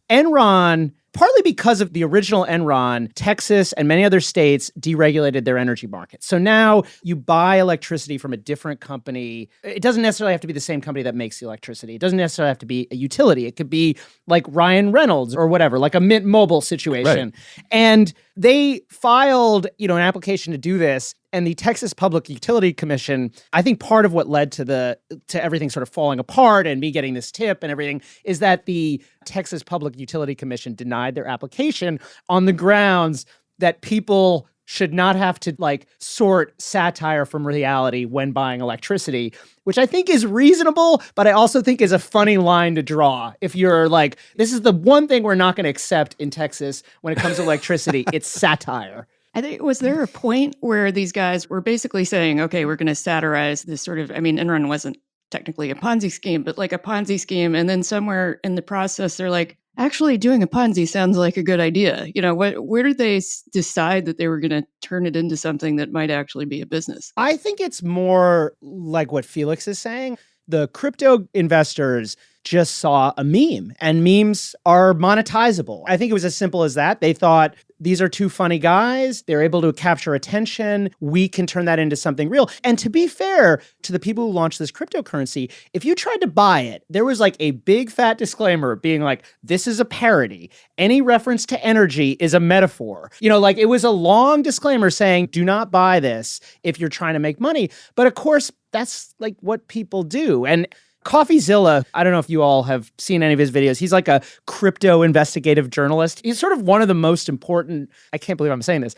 Enron, partly because of the original Enron, Texas and many other states deregulated their energy market. So now you buy electricity from a different company. It doesn't necessarily have to be the same company that makes the electricity. It doesn't necessarily have to be a utility. It could be like Ryan Reynolds or whatever, like a Mint Mobile situation. Right. And they filed, an application to do this. And the Texas Public Utility Commission, I think part of what led to everything sort of falling apart and me getting this tip and everything is that the Texas Public Utility Commission denied their application on the grounds that people should not have to sort satire from reality when buying electricity, which I think is reasonable, but I also think is a funny line to draw. If you're like, this is the one thing we're not going to accept in Texas when it comes to electricity, it's satire. I think, was there a point where these guys were basically saying, okay, we're going to satirize this sort of, Enron wasn't technically a Ponzi scheme, but like a Ponzi scheme. And then somewhere in the process, they're like, actually doing a Ponzi sounds like a good idea. Where did they decide that they were going to turn it into something that might actually be a business? I think it's more like what Felix is saying. The crypto investors just saw a meme, and memes are monetizable. I think it was as simple as that. They thought, these are two funny guys. They're able to capture attention. We can turn that into something real. And to be fair to the people who launched this cryptocurrency, if you tried to buy it, there was like a big fat disclaimer being like, this is a parody. Any reference to energy is a metaphor. It was a long disclaimer saying, do not buy this if you're trying to make money. But of course, that's like what people do. And CoffeeZilla, I don't know if you all have seen any of his videos. He's like a crypto investigative journalist. He's sort of one of the most important, I can't believe I'm saying this,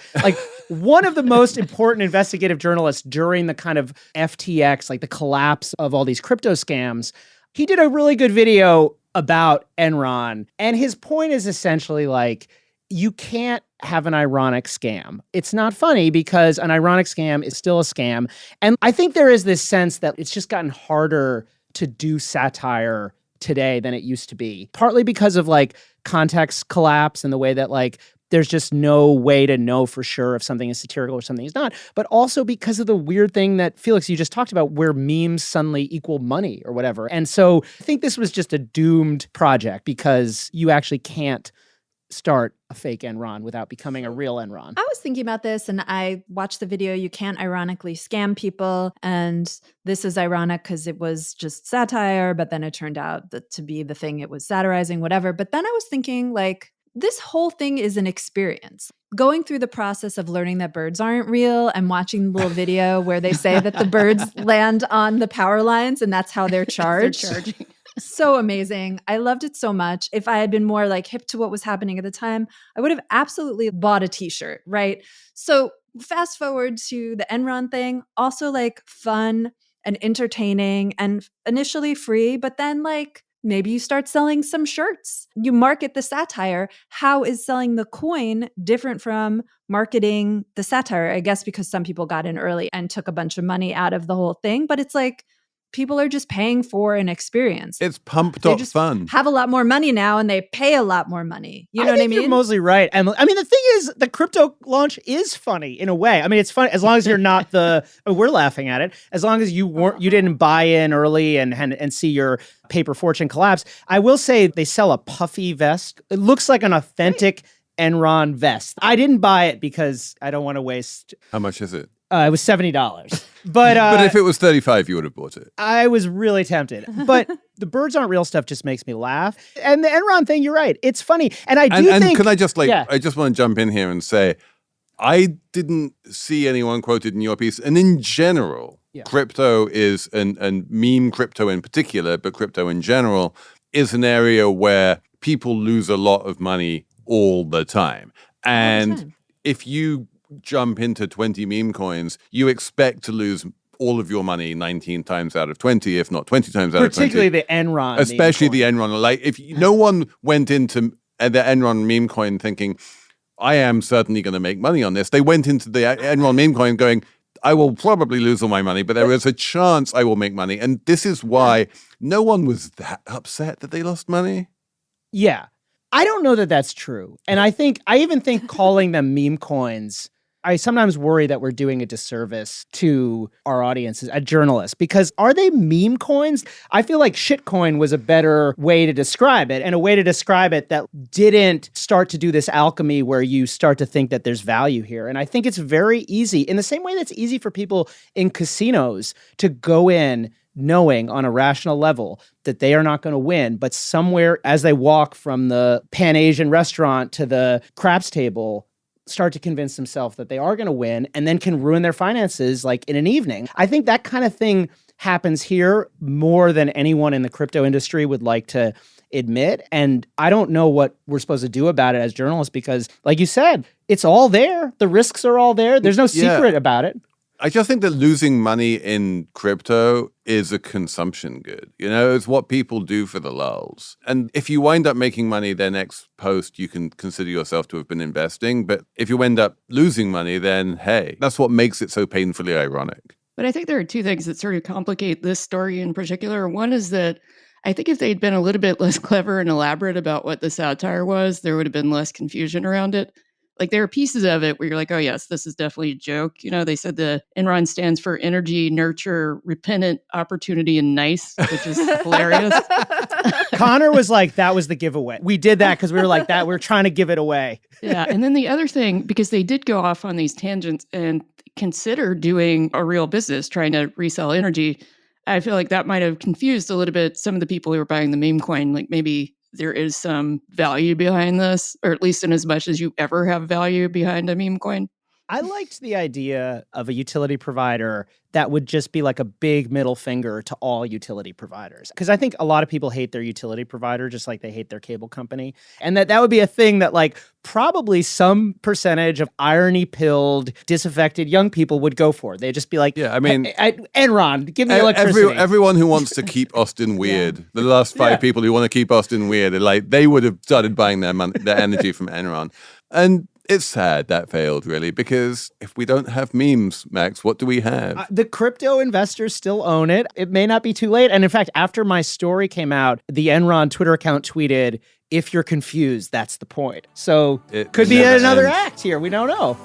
one of the most important investigative journalists during the kind of FTX, like the collapse of all these crypto scams. He did a really good video about Enron. And his point is essentially you can't have an ironic scam. It's not funny because an ironic scam is still a scam. And I think there is this sense that it's just gotten harder to do satire today than it used to be, partly because of context collapse and the way that there's just no way to know for sure if something is satirical or something is not, but also because of the weird thing that, Felix, you just talked about, where memes suddenly equal money or whatever. And so I think this was just a doomed project because you actually can't start a fake Enron without becoming a real Enron. I was thinking about this and I watched the video, You Can't Ironically Scam People. And this is ironic because it was just satire, but then it turned out to be the thing it was satirizing, whatever. But then I was thinking this whole thing is an experience. Going through the process of learning that birds aren't real and watching the little video where they say that the birds land on the power lines and that's how they're charged. They're charging. So amazing. I loved it so much. If I had been more hip to what was happening at the time, I would have absolutely bought a t-shirt, right? So fast forward to the Enron thing, also fun and entertaining and initially free, but then maybe you start selling some shirts. You market the satire. How is selling the coin different from marketing the satire? I guess because some people got in early and took a bunch of money out of the whole thing, but it's people are just paying for an experience. It's pumped up fun. Have a lot more money now and they pay a lot more money. You know what I mean? You're mostly right. And the thing is, the crypto launch is funny in a way. It's funny as long as you're not we're laughing at it. As long as you didn't buy in early and see your paper fortune collapse. I will say they sell a puffy vest. It looks like an authentic Enron vest. I didn't buy it because I don't want to waste. How much is it? It was $70. But if it was $35, you would have bought it. I was really tempted. But the birds aren't real stuff just makes me laugh. And the Enron thing, you're right. It's funny. And I do think... can I just I just want to jump in here and say, I didn't see anyone quoted in your piece. And in general, crypto is, and meme crypto in particular, but crypto in general, is an area where people lose a lot of money all the time. And if you jump into 20 meme coins, you expect to lose all of your money 19 times out of 20, if not 20 times out of 20. Particularly the Enron. Especially the Enron. If no one went into the Enron meme coin thinking, I am certainly going to make money on this. They went into the Enron meme coin going, I will probably lose all my money, but there is a chance I will make money. And this is why no one was that upset that they lost money. Yeah. I don't know that that's true. And I even think calling them meme coins, I sometimes worry that we're doing a disservice to our audiences, journalists, because are they meme coins? I feel like shitcoin was a better way to describe it, and a way to describe it that didn't start to do this alchemy where you start to think that there's value here. And I think it's very easy, in the same way that's easy for people in casinos to go in knowing on a rational level that they are not going to win, but somewhere as they walk from the Pan-Asian restaurant to the craps table, start to convince themselves that they are going to win and then can ruin their finances like in an evening. I think that kind of thing happens here more than anyone in the crypto industry would like to admit. And I don't know what we're supposed to do about it as journalists because, like you said, it's all there. The risks are all there. There's no secret about it. I just think that losing money in crypto is a consumption good. You know, it's what people do for the lulz. And if you wind up making money their next post, you can consider yourself to have been investing. But if you end up losing money, then hey, that's what makes it so painfully ironic. But I think there are two things that sort of complicate this story in particular. One is that I think if they'd been a little bit less clever and elaborate about what the satire was, there would have been less confusion around it. Like there are pieces of it where you're like, oh yes, this is definitely a joke. You know, they said the Enron stands for energy, nurture, repentant, opportunity, and nice, which is hilarious. Connor was like, that was the giveaway. We did that because we were like that. We were trying to give it away. Yeah. And then the other thing, because they did go off on these tangents and consider doing a real business, trying to resell energy, I feel like that might have confused a little bit some of the people who were buying the meme coin. Like maybe there is some value behind this, or at least in as much as you ever have value behind a meme coin. I liked the idea of a utility provider that would just be like a big middle finger to all utility providers. Because I think a lot of people hate their utility provider just like they hate their cable company. And that would be a thing that like probably some percentage of irony-pilled, disaffected young people would go for. They'd just be like, yeah, I mean, Enron, give me electricity. Everyone who wants to keep Austin weird, the last 5 people who want to keep Austin weird, like they would have started buying their energy from Enron. And it's sad that failed, really, because if we don't have memes, Max, what do we have? The crypto investors still own it. It may not be too late. And in fact, after my story came out, the Enron Twitter account tweeted, if you're confused, that's the point. So it could be another act here. We don't know.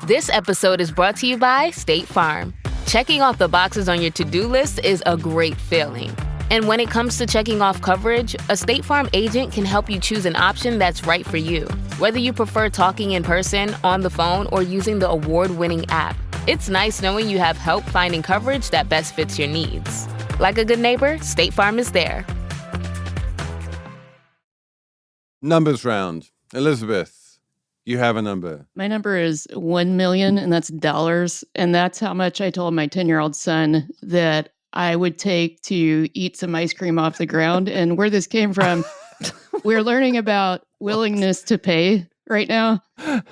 This episode is brought to you by State Farm. Checking off the boxes on your to-do list is a great feeling. And when it comes to checking off coverage, a State Farm agent can help you choose an option that's right for you. Whether you prefer talking in person, on the phone, or using the award-winning app, it's nice knowing you have help finding coverage that best fits your needs. Like a good neighbor, State Farm is there. Numbers round. Elizabeth. You have a number. My number is 1 million, and that's dollars. And that's how much I told my 10-year-old son that I would take to eat some ice cream off the ground. And where this came from, we're learning about willingness to pay right now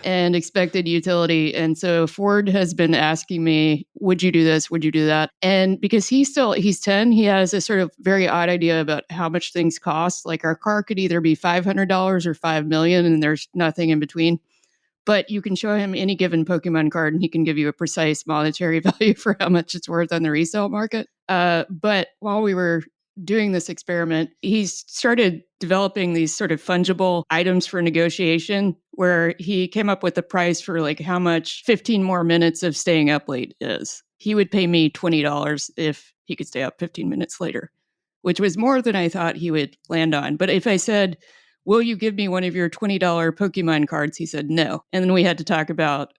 and expected utility. And so Ford has been asking me, would you do this? Would you do that? And because he's 10, he has a sort of very odd idea about how much things cost. Like our car could either be $500 or $5 million, and there's nothing in between. But you can show him any given Pokemon card and he can give you a precise monetary value for how much it's worth on the resale market. But while we were doing this experiment, he started developing these sort of fungible items for negotiation where he came up with a price for like how much 15 more minutes of staying up late is. He would pay me $20 if he could stay up 15 minutes later, which was more than I thought he would land on. But if I said, will you give me one of your $20 Pokemon cards? He said no. And then we had to talk about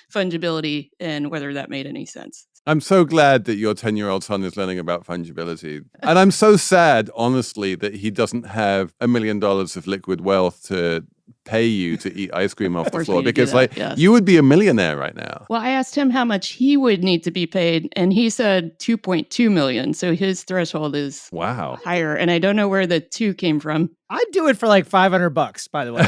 fungibility and whether that made any sense. I'm so glad that your 10-year-old son is learning about fungibility. And I'm so sad, honestly, that he doesn't have $1 million of liquid wealth to pay you to eat ice cream off the floor, because you would be a millionaire right now. Well, I asked him how much he would need to be paid, and he said 2.2 million. So his threshold is higher. And I don't know where the 2 came from. I'd do it for like $500, by the way.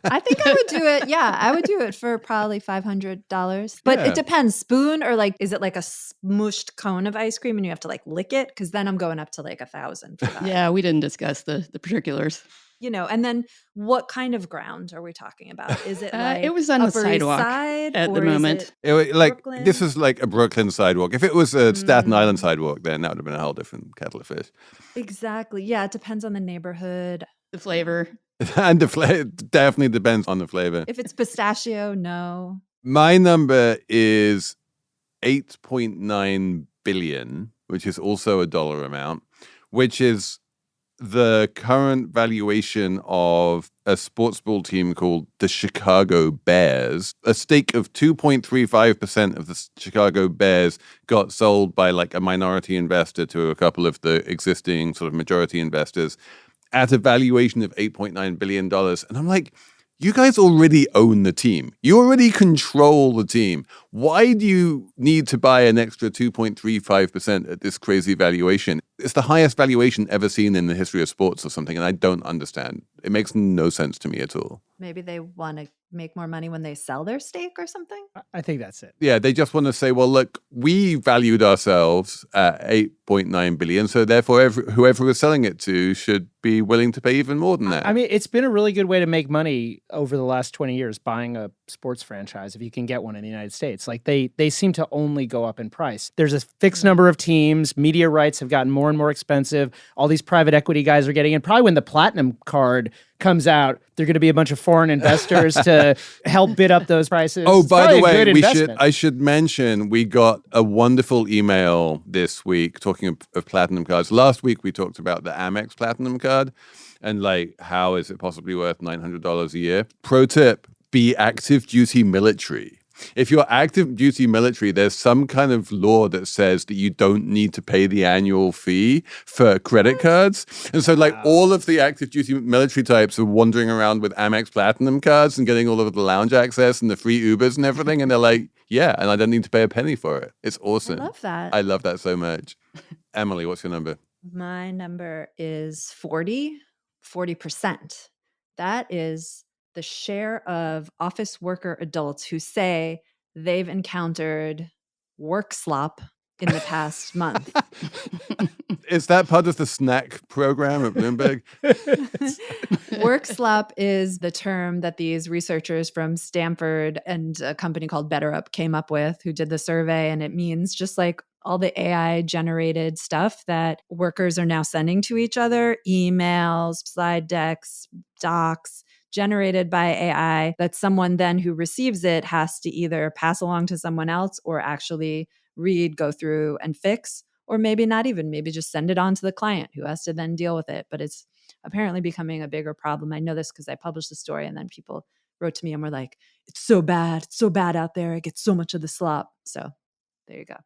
I think I would do it. Yeah, I would do it for probably $500. But it depends. Spoon or like, is it like a smooshed cone of ice cream and you have to like lick it? Because then I'm going up to like $1,000 for that. Yeah, we didn't discuss the particulars. And then what kind of ground are we talking about? Is it like it was on the Upper East sidewalk Side, at the or is moment. Brooklyn? This is like a Brooklyn sidewalk. If it was a Staten Island sidewalk, then that would have been a whole different kettle of fish. Exactly. Yeah, it depends on the neighborhood. The flavor. And the flavor definitely depends on the flavor. If it's pistachio, no. My number is 8.9 billion, which is also a dollar amount, which is the current valuation of a sports ball team called the Chicago Bears. A stake of 2.35% of the Chicago Bears got sold by like a minority investor to a couple of the existing sort of majority investors at a valuation of $8.9 billion. And I'm like, you guys already own the team. You already control the team. Why do you need to buy an extra 2.35% at this crazy valuation? It's the highest valuation ever seen in the history of sports or something, and I don't understand. It makes no sense to me at all. Maybe they want to make more money when they sell their stake or something? I think that's it. Yeah, they just want to say, well, look, we valued ourselves at 8.9 billion, so therefore whoever we're selling it to should be willing to pay even more than that. I mean, it's been a really good way to make money over the last 20 years buying a sports franchise if you can get one in the United States. Like they seem to only go up in price. There's a fixed number of teams. Media rights have gotten more and more expensive. All these private equity guys are getting in. Probably when the platinum card comes out, there are going to be a bunch of foreign investors to help bid up those prices. Oh, by the way, I I should mention we got a wonderful email this week talking of platinum cards. Last week we talked about the Amex Platinum card and like how is it possibly worth $900 a year. Pro tip: be active duty military. If you're active duty military, there's some kind of law that says that you don't need to pay the annual fee for credit cards. And so like all of the active duty military types are wandering around with Amex Platinum cards and getting all of the lounge access and the free Ubers and everything. And they're like, yeah, and I don't need to pay a penny for it. It's awesome. I love that. I love that so much. Emily, what's your number? My number is 40%. That is the share of office worker adults who say they've encountered work slop in the past month. Is that part of the snack program at Bloomberg? Work slop is the term that these researchers from Stanford and a company called BetterUp came up with, who did the survey. And it means just like all the AI generated stuff that workers are now sending to each other, emails, slide decks, docs, generated by AI, that someone then who receives it has to either pass along to someone else or actually read, go through and fix, or maybe not even, maybe just send it on to the client who has to then deal with it. But it's apparently becoming a bigger problem. I know this because I published the story and then people wrote to me and were like, it's so bad out there. I get so much of the slop. So there you go.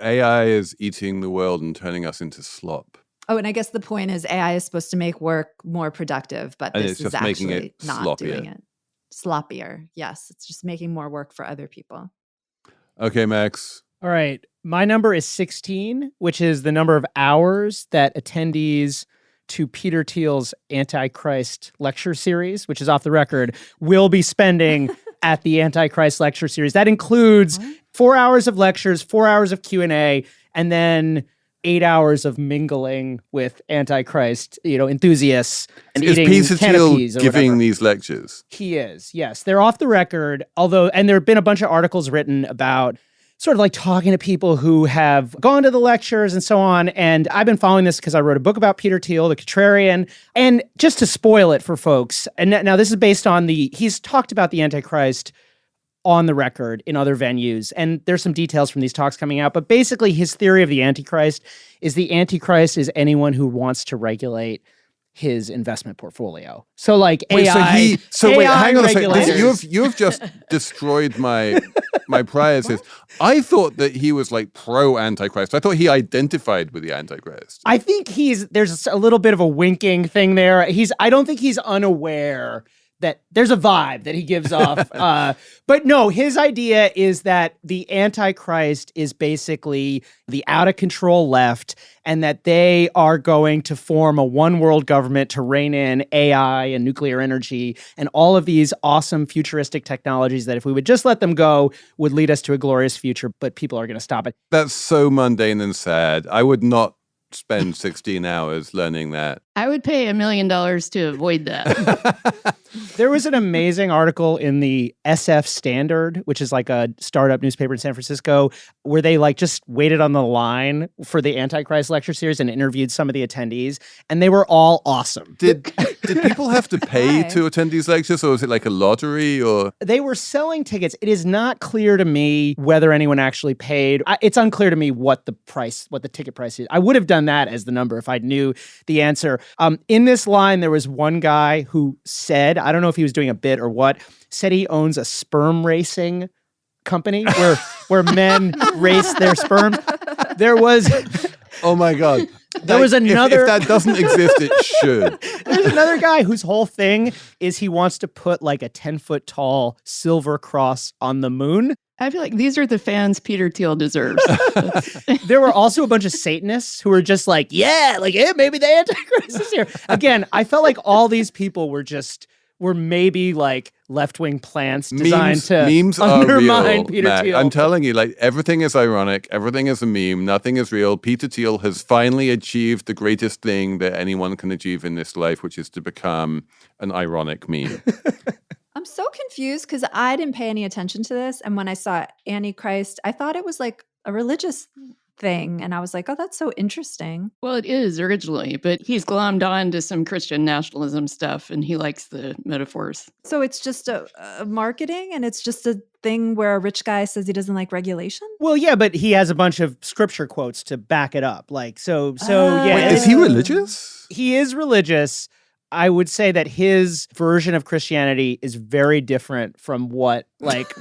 AI is eating the world and turning us into slop. Oh, and I guess the point is AI is supposed to make work more productive, but And this it's is just making actually it not sloppier. doing it. Sloppier. Yes, it's just making more work for other people. Okay, Max. All right. My number is 16, which is the number of hours that attendees to Peter Thiel's Antichrist lecture series, which is off the record, will be spending at the Antichrist lecture series. That includes 4 hours of lectures, 4 hours of Q&A, and then 8 hours of mingling with Antichrist, enthusiasts and eating Is Peter Thiel canopies or giving whatever. these lectures? He is, yes. They're off the record, and there have been a bunch of articles written about sort of like talking to people who have gone to the lectures and so on. And I've been following this because I wrote a book about Peter Thiel, the Contrarian. And just to spoil it for folks, and now this is based on he's talked about the Antichrist on the record in other venues. And there's some details from these talks coming out. But basically his theory of the Antichrist is anyone who wants to regulate his investment portfolio. So like Wait, AI. wait, hang on a second. regulators. You've just destroyed my priorities. I thought that he was like pro Antichrist. I thought he identified with the Antichrist. I think there's a little bit of a winking thing there. I don't think he's unaware that there's a vibe that he gives off. But no, his idea is that the Antichrist is basically the out of control left, and that they are going to form a one world government to rein in AI and nuclear energy and all of these awesome futuristic technologies that if we would just let them go would lead us to a glorious future, but people are going to stop it. That's so mundane and sad. I would not spend 16 hours learning that. I would pay $1 million to avoid that. There was an amazing article in the SF Standard, which is like a startup newspaper in San Francisco, where they like just waited on the line for the Antichrist lecture series and interviewed some of the attendees, and they were all awesome. Did people have to pay Why? to attend these lectures, or was it like a lottery? Or They were selling tickets. It is not clear to me whether anyone actually paid. It's unclear to me what the ticket price is. I would have done that as the number if I knew the answer. In this line, there was one guy who said, I don't know if he was doing a bit or what, said he owns a sperm racing company where men race their sperm. There was oh my god, There was another. If that doesn't exist, it should. There's another guy whose whole thing is he wants to put like a 10-foot tall silver cross on the moon. I feel like these are the fans Peter Thiel deserves. There were also a bunch of Satanists who were just like, yeah, maybe the Antichrist is here. Again, I felt like all these people were maybe like left-wing plants designed to memes are undermine real, Peter Matt. Thiel. I'm telling you, like, everything is ironic. Everything is a meme. Nothing is real. Peter Thiel has finally achieved the greatest thing that anyone can achieve in this life, which is to become an ironic meme. I'm so confused because I didn't pay any attention to this. And when I saw Antichrist, I thought it was like a religious thing. And I was like, oh, that's so interesting. Well, it is originally, but he's glommed on to some Christian nationalism stuff and he likes the metaphors. So it's just a marketing and it's just a thing where a rich guy says he doesn't like regulation? Well, yeah, but he has a bunch of scripture quotes to back it up. Like, so yeah. Wait, is he religious? He is religious. I would say that his version of Christianity is very different from what like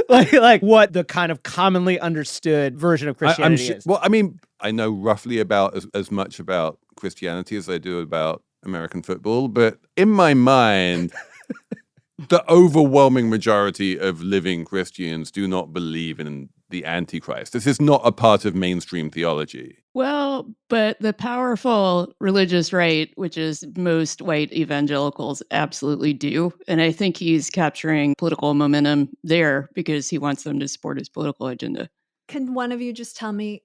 like what the kind of commonly understood version of Christianity is. Well, I mean, I know roughly about as much about Christianity as I do about American football, but in my mind, the overwhelming majority of living Christians do not believe in the Antichrist. This is not a part of mainstream theology. Well, but the powerful religious right, which is most white evangelicals, absolutely do. And I think he's capturing political momentum there because he wants them to support his political agenda. Can one of you just tell me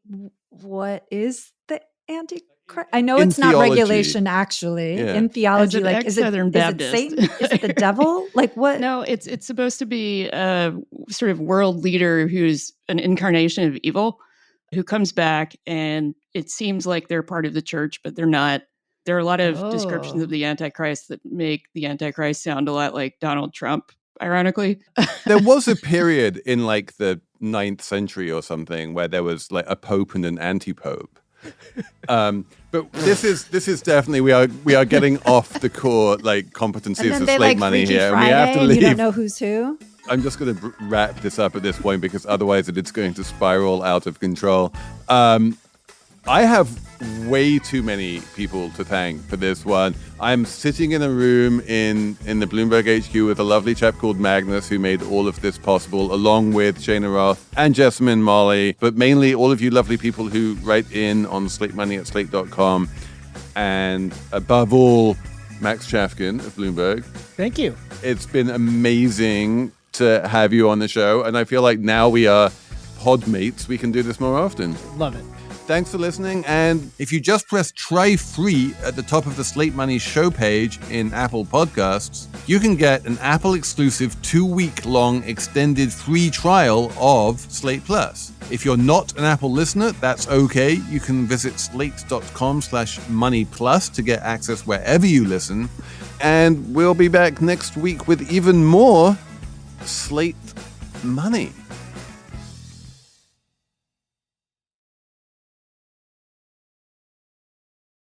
what is the Antichrist? I know In it's not theology. regulation, actually. Yeah. In theology, As an like is it ex-Southern Baptist. Satan? Is it the devil? Like what? No, it's supposed to be a sort of world leader who's an incarnation of evil, who comes back, and it seems like they're part of the church, but they're not. There are a lot of descriptions of the Antichrist that make the Antichrist sound a lot like Donald Trump, ironically. There was a period in like the 9th century or something where there was like a pope and an anti-pope. But this is definitely we are getting off the core like competencies And then of they Slate like Money Freaky here, Friday, and we have to and leave. you don't know who's who. I'm just going to wrap this up at this point because otherwise it's going to spiral out of control. I have way too many people to thank for this one. I'm sitting in a room in the Bloomberg HQ with a lovely chap called Magnus who made all of this possible, along with Cheyna Roth and Jessamine Molli, but mainly all of you lovely people who write in on slatemoney@slate.com. And above all, Max Chafkin of Bloomberg. Thank you. It's been amazing to have you on the show, and I feel like now we are podmates. We can do this more often. Love it. Thanks for listening, and if you just press try free at the top of the Slate Money show page in Apple Podcasts, you can get an Apple-exclusive 2-week-long extended free trial of Slate Plus. If you're not an Apple listener, that's okay. You can visit slate.com/moneyplus to get access wherever you listen, and we'll be back next week with even more Slate Money.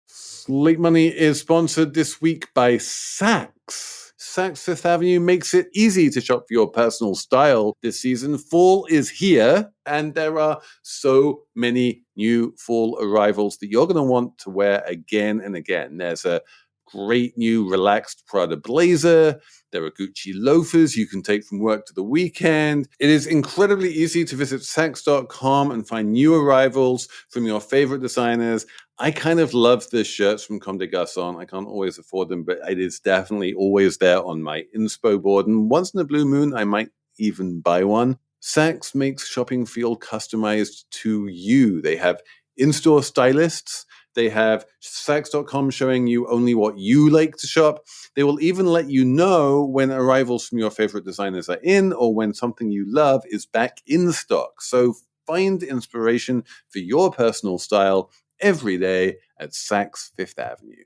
Slate Money is sponsored this week by Saks. Saks Fifth Avenue makes it easy to shop for your personal style this season. Fall is here, and there are so many new fall arrivals that you're going to want to wear again and again. There's a great new relaxed Prada blazer. There are Gucci loafers you can take from work to the weekend. It is incredibly easy to visit Saks.com and find new arrivals from your favorite designers. I kind of love the shirts from Comme des Garçons. I can't always afford them, but it is definitely always there on my inspo board. And once in a blue moon, I might even buy one. Saks makes shopping feel customized to you. They have in-store stylists They have Saks.com showing you only what you like to shop. They will even let you know when arrivals from your favorite designers are in or when something you love is back in stock. So find inspiration for your personal style every day at Saks Fifth Avenue.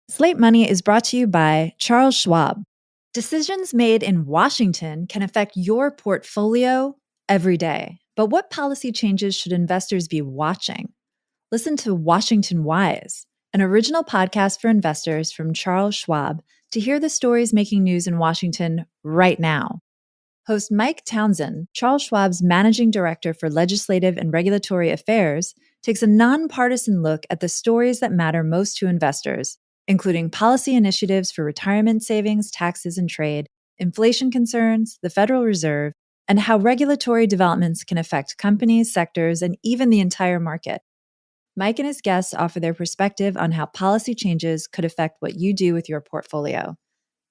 Slate Money is brought to you by Charles Schwab. Decisions made in Washington can affect your portfolio every day. But what policy changes should investors be watching? Listen to Washington Wise, an original podcast for investors from Charles Schwab, to hear the stories making news in Washington right now. Host Mike Townsend, Charles Schwab's managing director for legislative and regulatory affairs, takes a nonpartisan look at the stories that matter most to investors, including policy initiatives for retirement savings, taxes, and trade, inflation concerns, the Federal Reserve, and how regulatory developments can affect companies, sectors, and even the entire market. Mike and his guests offer their perspective on how policy changes could affect what you do with your portfolio.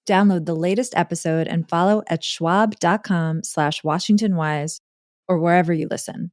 Download the latest episode and follow at schwab.com/WashingtonWise or wherever you listen.